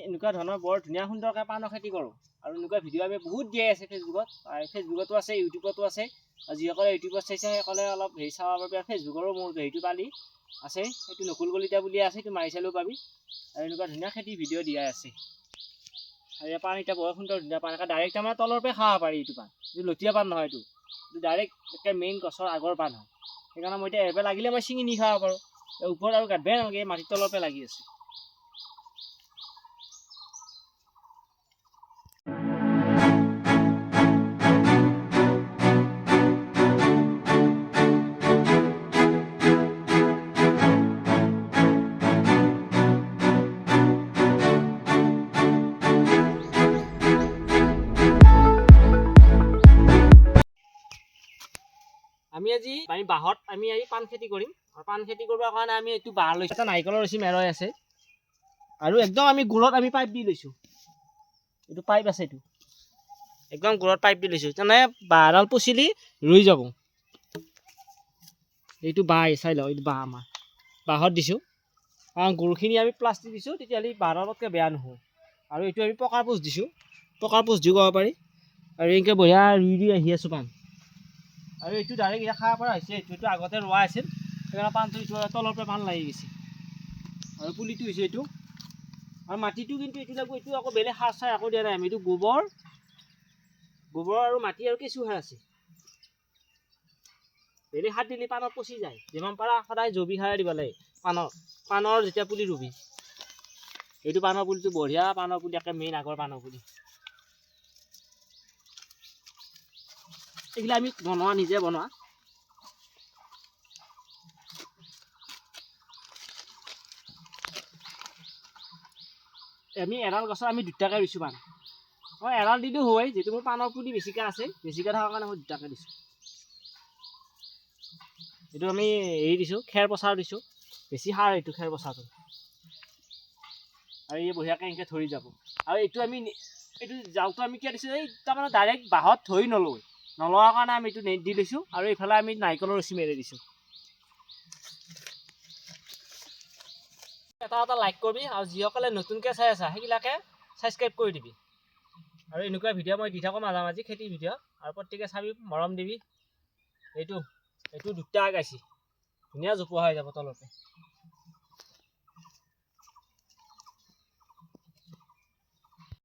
এনেকুৱা ধৰণৰ বৰ ধুনীয়া সুন্দৰকৈ পাণৰ খেতি কৰোঁ আৰু এনেকুৱা ভিডিঅ' আমি বহুত দিয়াই আছে ফেচবুকতো আছে ইউটিউবতো আছে যিসকলে ইউটিউবত চাইছে সেইসকলে অলপ হেৰি চাব পাবি আৰু ফেচবুকৰো মোৰ হেৰিটো পালি আছে সেইটো নকুল কলিতা বুলি আছে সেইটো মাৰি চালেও পাবি আৰু এনেকুৱা ধুনীয়া খেতি ভিডিঅ' দিয়াই আছে আৰু এই পাণ এতিয়া বৰ সুন্দৰ ধুনীয়া পাণ ডাইৰেক্ট আমাৰ তলৰ পৰাই খাব পাৰি এইটো পাণ এইটো লটীয়া পাণ নহয় এইটো ডাইৰেক্ট একে মেইন গছৰ আগৰ পাণ হয় সেইকাৰণে মই এতিয়া এবাৰ লাগিলে মই ছিঙি নি খাব পাৰোঁ ওপৰত আৰু গাঁঠবে নালাগে মাটিৰ তলৰ পৰাই লাগি আছে আমি বাঁহত আমি পাণ খেতি কৰিম আৰু পাণ খেতি কৰিবৰ কাৰণে আমি এইটো বাঁহ লৈছোঁ এটা নাৰিকলৰ ৰছী মেৰাই আছে আৰু একদম আমি গোলত আমি পাইপ দি লৈছোঁ এইটো পাইপ আছে এইটো একদম গোলত পাইপ দি লৈছোঁ তেনে বাঁহডাল পুচিলি ৰুই যাব এইটো বাঁহ চাই লওঁ এইটো বাঁহ আমাৰ বাঁহত দিছোঁ কাৰণ গৰুখিনি আমি প্লাষ্টিক দিছোঁ তেতিয়াহ'লে বাঁহডালতকৈ বেয়া নহয় আৰু এইটো আমি পকাৰ পোচ দিছোঁ পকাৰ পোচ দিও ক'ব পাৰি আৰু এনেকৈ বঢ়িয়া ৰুই আহি আছোঁ পাণ আৰু এইটো ডাইৰেক্ট এতিয়া খাব পৰা হৈছে এইটো আগতে ৰোৱা আছিল সেইকাৰণে পাণটো এইটো তলৰ পৰা পাণ লাগি গৈছে আৰু পুলিটো হৈছে এইটো আৰু মাটিটো কিন্তু এইটো লাগিব এইটো আকৌ বেলেগ সাৰ চাৰ আকৌ দিয়া নাই আমি এইটো গোবৰ আৰু মাটি আৰু কেঁচু সাৰ আছে বেলেগ সাৰ দিলে পাণত পচি যায় যিমান পাৰা সদায় জৈৱিক সাৰ দিব লাগে পাণৰ যেতিয়া পুলি ৰুবি এইটো পাণৰ পুলিটো বঢ়িয়া পাণৰ পুলি একে মেইন আগৰ পাণৰ পুলি এইগিলা আমি বনোৱা নিজে বনোৱা আমি এডাল গছৰ আমি দুটাকৈ ৰুইছোঁ পাণ মই এডাল দিলোঁ হয় যিহেতু মোৰ পাণৰ পুলি বেছিকৈ আছে বেছিকৈ থকাৰ কাৰণে মই দুটাকৈ দিছোঁ এইটো আমি হেৰি দিছোঁ খেৰ পচাৰ দিছোঁ বেছি সাৰ এইটো খেৰ পচাৰটো আৰু এই বঢ়িয়াকৈ এনেকৈ ধৰি যাব আৰু এইটো জালটো আমি কিয় দিছোঁ এই তাৰমানে ডাইৰেক্ট বাঁহত ধৰি নলোৱাৰ কাৰণে আমি এইটো নেট দি লৈছোঁ আৰু এইফালে আমি নাৰিকলৰ ৰছী মেলি দিছোঁ এটা লাইক কৰিবি আৰু যিসকলে নতুনকৈ চাই আছা সেইবিলাকে ছাবস্ক্ৰাইব কৰি দিবি আৰু এনেকুৱা ভিডিঅ' মই দি থাকোঁ মাজে মাজে খেতি ভিডিঅ' আৰু প্ৰত্যেকে চাবি মৰম দিবি এইটো দুটা গাইছে ধুনীয়া জোপোহা হৈ যাব তলতে